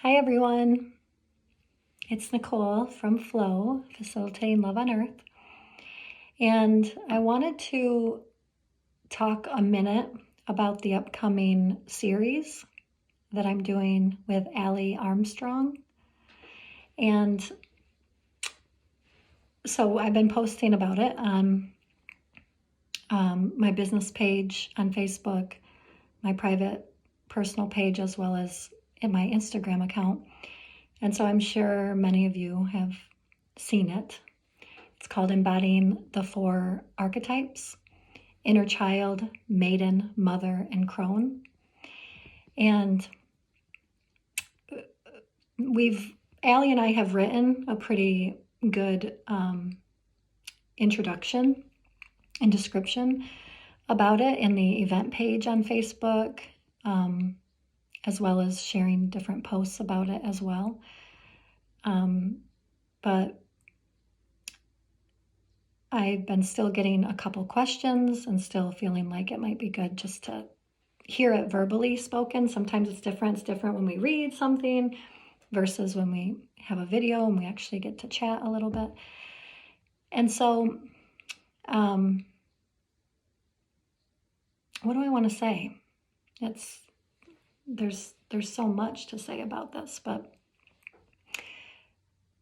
Hi everyone, it's Nicole from Flow, Facilitating Love on Earth. And I wanted to talk a minute about the upcoming series that I'm doing with Allie Armstrong. And so I've been posting about it on my business page on Facebook, my private personal page, as well as in my Instagram account. And so I'm sure many of you have seen it. It's called Embodying the 4 Archetypes: Inner Child, Maiden, Mother, and Crone. And Allie and I have written a pretty good introduction and description about it in the event page on Facebook, as well as sharing different posts about it as well. But I've been still getting a couple questions and still feeling like it might be good just to hear it verbally spoken. Sometimes it's different. It's different when we read something versus when we have a video and we actually get to chat a little bit. And so, what do I want to say? There's so much to say about this, but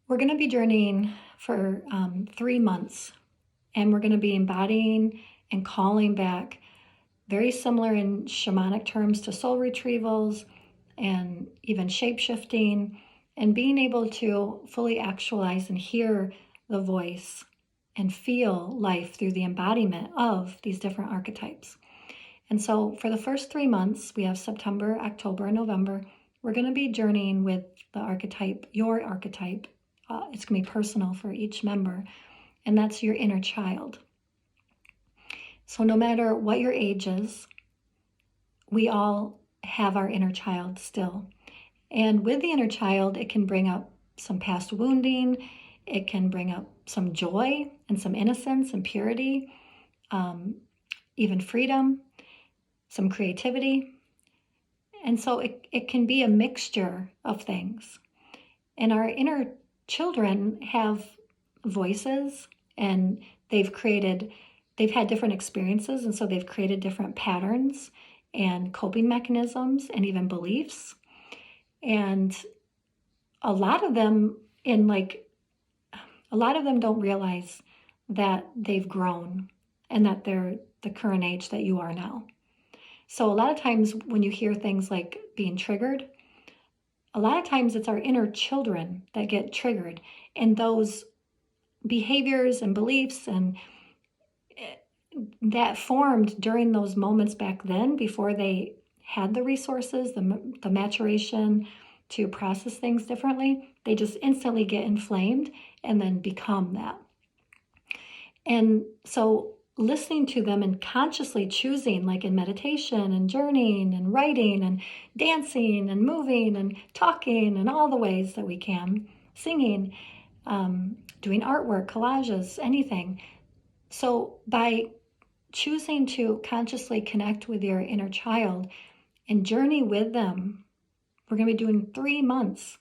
we're going to be journeying for 3 months, and we're going to be embodying and calling back, very similar in shamanic terms to soul retrievals and even shape-shifting, and being able to fully actualize and hear the voice and feel life through the embodiment of these different archetypes. And so for the first 3 months, we have September, October, and November, we're going to be journeying with the archetype, your archetype. It's going to be personal for each member, and that's your inner child. So no matter what your age is, we all have our inner child still. And with the inner child, it can bring up some past wounding. It can bring up some joy and some innocence and purity, even freedom, some creativity. And so it can be a mixture of things. And our inner children have voices, and they've had different experiences, and so they've created different patterns and coping mechanisms and even beliefs. And a lot of them don't realize that they've grown and that they're the current age that you are now. So a lot of times when you hear things like being triggered, a lot of times it's our inner children that get triggered, and those behaviors and beliefs and that formed during those moments back then, before they had the resources, the maturation to process things differently, they just instantly get inflamed and then become that. And so listening to them and consciously choosing, like in meditation and journeying and writing and dancing and moving and talking and all the ways that we can, singing, doing artwork, collages, anything. So by choosing to consciously connect with your inner child and journey with them, we're going to be doing 3 months.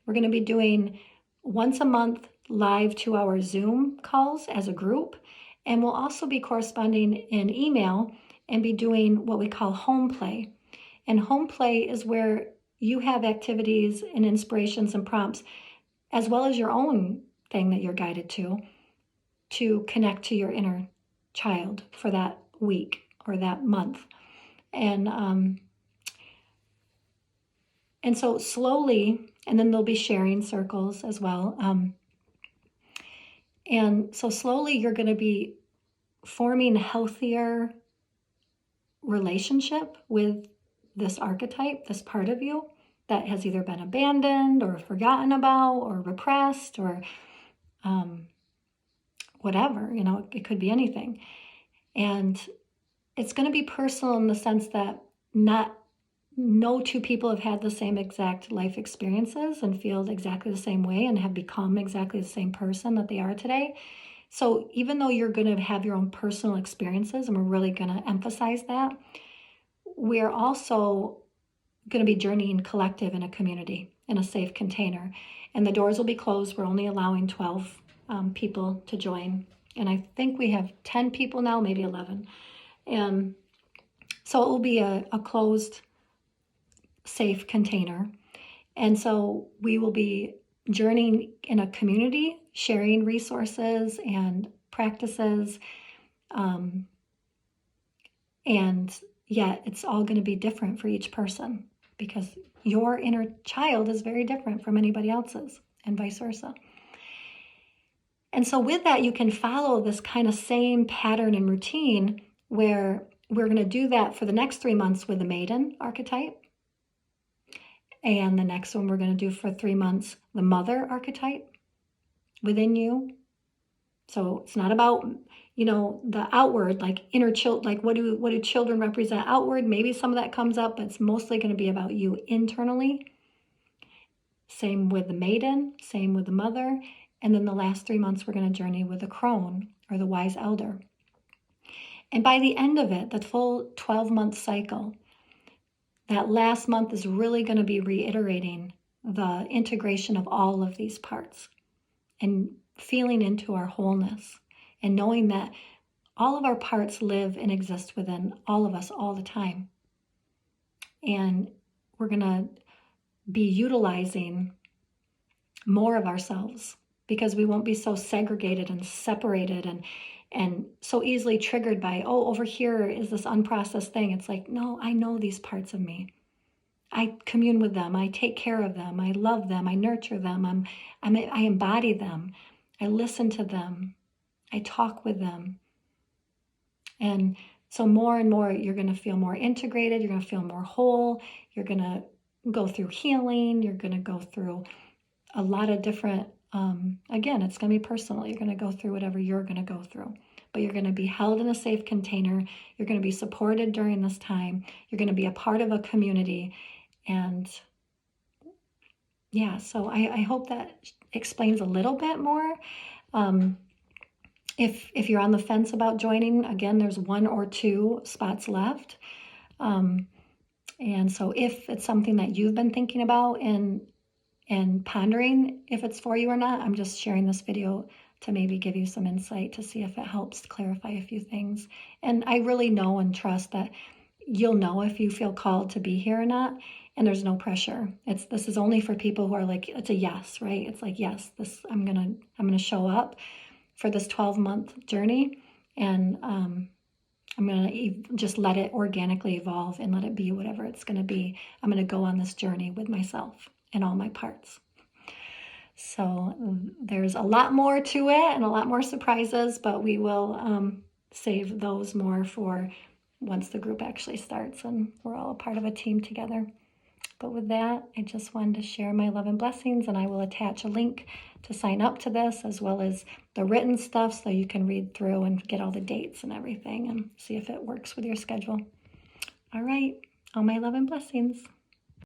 We're going to be doing once a month live 2-hour Zoom calls as a group. And we'll also be corresponding in email and be doing what we call home play. And home play is where you have activities and inspirations and prompts, as well as your own thing that you're guided to connect to your inner child for that week or that month. And so slowly, and then there'll be sharing circles as well. And so slowly you're going to be forming a healthier relationship with this archetype, this part of you that has either been abandoned or forgotten about or repressed or whatever, it could be anything. And it's going to be personal in the sense that no two people have had the same exact life experiences and feel exactly the same way and have become exactly the same person that they are today. So even though you're going to have your own personal experiences, and we're really going to emphasize that, we're also going to be journeying collective in a community. in a safe container. And the doors will be closed. We're only allowing 12 people to join. And I think we have 10 people now, maybe 11. And so it will be a closed, safe container. And so we will be journeying in a community, sharing resources and practices. And yet it's all going to be different for each person, because your inner child is very different from anybody else's, and vice versa. And so with that, you can follow this kind of same pattern and routine, where we're going to do that for the next 3 months with the Maiden archetype. And the next one we're going to do for 3 months, the Mother archetype within you. So it's not about, the outward, like inner child, like what do children represent outward? Maybe some of that comes up, but it's mostly going to be about you internally. Same with the Maiden, same with the Mother. And then the last 3 months, we're going to journey with the Crone, or the Wise Elder. And by the end of it, the full 12-month cycle, that last month is really going to be reiterating the integration of all of these parts and feeling into our wholeness, and knowing that all of our parts live and exist within all of us all the time. And we're going to be utilizing more of ourselves, because we won't be so segregated and separated and so easily triggered by, oh, over here is this unprocessed thing. It's like, no, I know these parts of me. I commune with them. I take care of them. I love them. I nurture them. I embody them. I listen to them. I talk with them. And so more and more, you're going to feel more integrated. You're going to feel more whole. You're going to go through healing. You're going to go through a lot of different, again, it's going to be personal. You're going to go through whatever you're going to go through. But you're going to be held in a safe container. You're going to be supported during this time. You're going to be a part of a community. And yeah, so I hope that explains a little bit more. If you're on the fence about joining, again, there's 1 or 2 spots left. And so if it's something that you've been thinking about and pondering if it's for you or not, I'm just sharing this video to maybe give you some insight to see if it helps clarify a few things. And I really know and trust that you'll know if you feel called to be here or not. And there's no pressure. This is only for people who are like, it's a yes, right? It's like, yes, I'm gonna show up for this 12-month journey, and I'm gonna just let it organically evolve and let it be whatever it's gonna be. I'm gonna go on this journey with myself and all my parts. So there's a lot more to it and a lot more surprises, but we will save those more for once the group actually starts and we're all a part of a team together. But with that, I just wanted to share my love and blessings, and I will attach a link to sign up to this, as well as the written stuff, so you can read through and get all the dates and everything and see if it works with your schedule. All right, all my love and blessings.